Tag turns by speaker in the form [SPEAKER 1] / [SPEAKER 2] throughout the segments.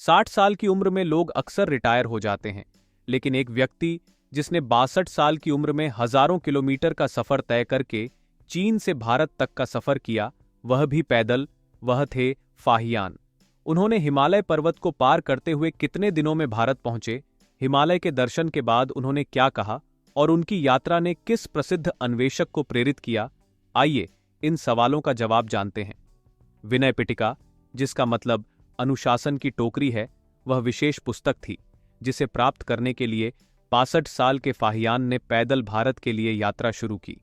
[SPEAKER 1] 60 साल की उम्र में लोग अक्सर रिटायर हो जाते हैं, लेकिन एक व्यक्ति जिसने 62 साल की उम्र में हजारों किलोमीटर का सफर तय करके चीन से भारत तक का सफर किया, वह भी पैदल, वह थे फाहियान। उन्होंने हिमालय पर्वत को पार करते हुए कितने दिनों में भारत पहुंचे, हिमालय के दर्शन के बाद उन्होंने क्या कहा और उनकी यात्रा ने किस प्रसिद्ध अन्वेषक को प्रेरित किया, आइए इन सवालों का जवाब जानते हैं। विनय पिटका, जिसका मतलब अनुशासन की टोकरी है, वह विशेष पुस्तक थी जिसे प्राप्त करने के लिए 62 साल के फाहियान ने पैदल भारत के लिए यात्रा शुरू की।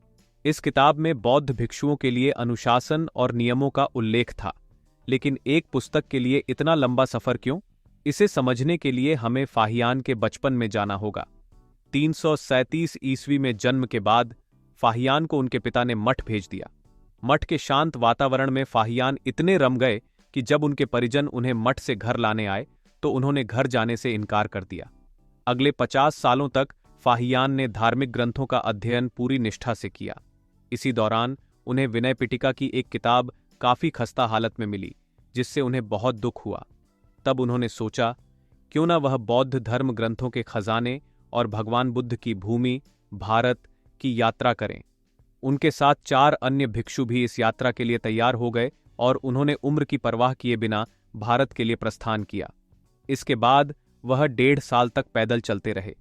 [SPEAKER 1] इस किताब में बौद्ध भिक्षुओं के लिए अनुशासन और नियमों का उल्लेख था, लेकिन एक पुस्तक के लिए इतना लंबा सफर क्यों? इसे समझने के लिए हमें फाहियान के बचपन में जाना होगा। 337 ईस्वी में जन्म के बाद फाहियान को उनके पिता ने मठ भेज दिया। मठ के शांत वातावरण में फाहियान इतने रम गए कि जब उनके परिजन उन्हें मठ से घर लाने आए तो उन्होंने घर जाने से इनकार कर दिया। अगले 50 सालों तक फाहियान ने धार्मिक ग्रंथों का अध्ययन पूरी निष्ठा से किया। इसी दौरान उन्हें विनय पिटका की एक किताब काफी खस्ता हालत में मिली, जिससे उन्हें बहुत दुख हुआ। तब उन्होंने सोचा, क्यों न वह बौद्ध धर्म ग्रंथों के खजाने और भगवान बुद्ध की भूमि भारत की यात्रा करें। उनके साथ 4 अन्य भिक्षु भी इस यात्रा के लिए तैयार हो गए और उन्होंने उम्र की परवाह किए बिना भारत के लिए प्रस्थान किया। इसके बाद वह 1.5 साल तक पैदल चलते रहे।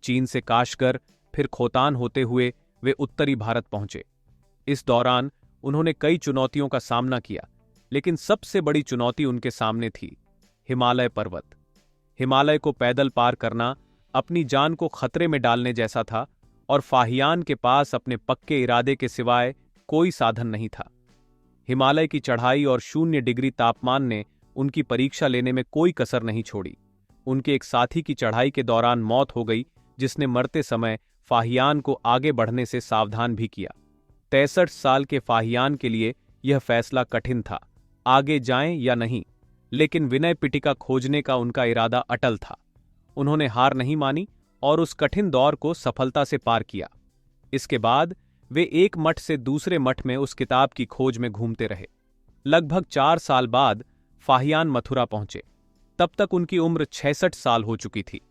[SPEAKER 1] चीन से काशगर, फिर खोतान होते हुए वे उत्तरी भारत पहुंचे। इस दौरान उन्होंने कई चुनौतियों का सामना किया, लेकिन सबसे बड़ी चुनौती उनके सामने थी हिमालय पर्वत। हिमालय को पैदल पार करना अपनी जान को खतरे में डालने जैसा था और फाहियान के पास अपने पक्के इरादे के सिवाय कोई साधन नहीं था। हिमालय की चढ़ाई और 0 डिग्री तापमान ने उनकी परीक्षा लेने में कोई कसर नहीं छोड़ी। उनके एक साथी की चढ़ाई के दौरान मौत हो गई, जिसने मरते समय फाहियान को आगे बढ़ने से सावधान भी किया। 63 साल के फाहियान के लिए यह फैसला कठिन था, आगे जाएं या नहीं, लेकिन विनय पिटका खोजने का उनका इरादा अटल था। उन्होंने हार नहीं मानी और उस कठिन दौर को सफलता से पार किया। इसके बाद वे एक मठ से दूसरे मठ में उस किताब की खोज में घूमते रहे। लगभग 4 साल बाद फाहियान मथुरा पहुंचे। तब तक उनकी उम्र 66 साल हो चुकी थी।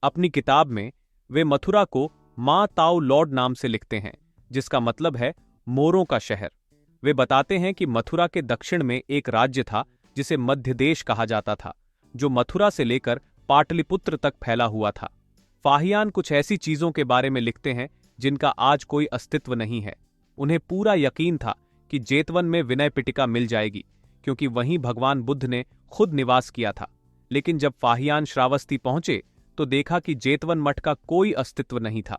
[SPEAKER 1] अपनी किताब में वे मथुरा को मां ताऊ लॉर्ड नाम से लिखते हैं, जिसका मतलब है मोरों का शहर। वे बताते हैं कि मथुरा के दक्षिण में एक राज्य था जिसे मध्य देश कहा जाता था, जो मथुरा से लेकर पाटलिपुत्र तक फैला हुआ था। फाहियान कुछ ऐसी चीजों के बारे में लिखते हैं जिनका आज कोई अस्तित्व नहीं है। उन्हें पूरा यकीन था कि जेतवन में विनय पिटका मिल जाएगी, क्योंकि वहीं भगवान बुद्ध ने खुद निवास किया था। लेकिन जब फाहियान श्रावस्ती पहुंचे तो देखा कि जेतवन मठ का कोई अस्तित्व नहीं था,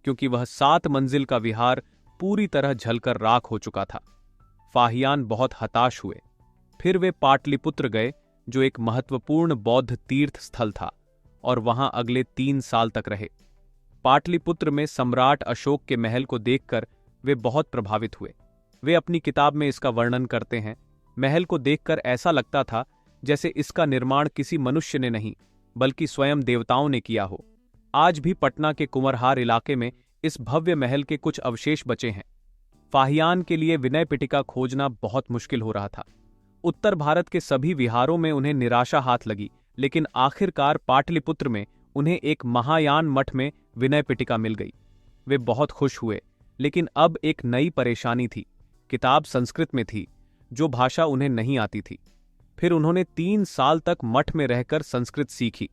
[SPEAKER 1] क्योंकि वह 7 मंजिल का विहार पूरी तरह जलकर राख हो चुका था। फाहियान बहुत हताश हुए। फिर वे पाटलिपुत्र गए, जो एक महत्वपूर्ण बौद्ध तीर्थ स्थल था, और वहां अगले 3 साल तक रहे। पाटलिपुत्र में सम्राट अशोक के महल को देखकर वे बहुत प्रभावित हुए। वे अपनी किताब में इसका वर्णन करते हैं। महल को देखकर ऐसा लगता था जैसे इसका निर्माण किसी मनुष्य ने नहीं, बल्कि स्वयं देवताओं ने किया हो। आज भी पटना के कुंवरहार इलाके में इस भव्य महल के कुछ अवशेष बचे हैं। फाहियान के लिए विनय पिटका खोजना बहुत मुश्किल हो रहा था। उत्तर भारत के सभी विहारों में उन्हें निराशा हाथ लगी, लेकिन आखिरकार पाटलिपुत्र में उन्हें एक महायान मठ में विनय पिटका मिल गई। वे बहुत खुश हुए, लेकिन अब एक नई परेशानी थी। किताब संस्कृत में थी, जो भाषा उन्हें नहीं आती थी। फिर उन्होंने 3 साल तक मठ में रहकर संस्कृत सीखी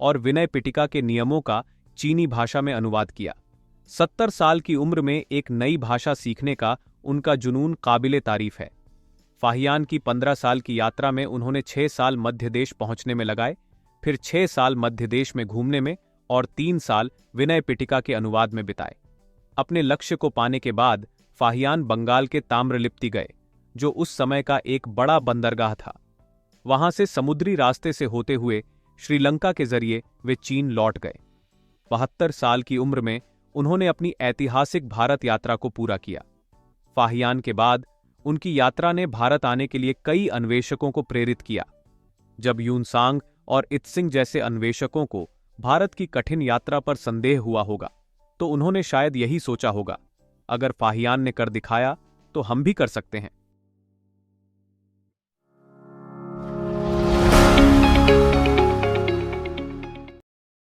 [SPEAKER 1] और विनय पिटका के नियमों का चीनी भाषा में अनुवाद किया। 70 साल की उम्र में एक नई भाषा सीखने का उनका जुनून काबिले तारीफ है। फाहियान की 15 साल की यात्रा में उन्होंने 6 साल मध्य देश पहुंचने में लगाए, फिर 6 साल मध्य देश में घूमने में और 3 साल विनय पिटका के अनुवाद में बिताए। अपने लक्ष्य को पाने के बाद फाहियान बंगाल के ताम्रलिप्ति गए, जो उस समय का एक बड़ा बंदरगाह था। वहां से समुद्री रास्ते से होते हुए श्रीलंका के जरिए वे चीन लौट गए। 72 साल की उम्र में उन्होंने अपनी ऐतिहासिक भारत यात्रा को पूरा किया। फाहियान के बाद उनकी यात्रा ने भारत आने के लिए कई अन्वेषकों को प्रेरित किया। जब यूनसांग और इत्सिंग जैसे अन्वेषकों को भारत की कठिन यात्रा पर संदेह हुआ होगा, तो उन्होंने शायद यही सोचा होगा, अगर फाहियान ने कर दिखाया तो हम भी कर सकते हैं।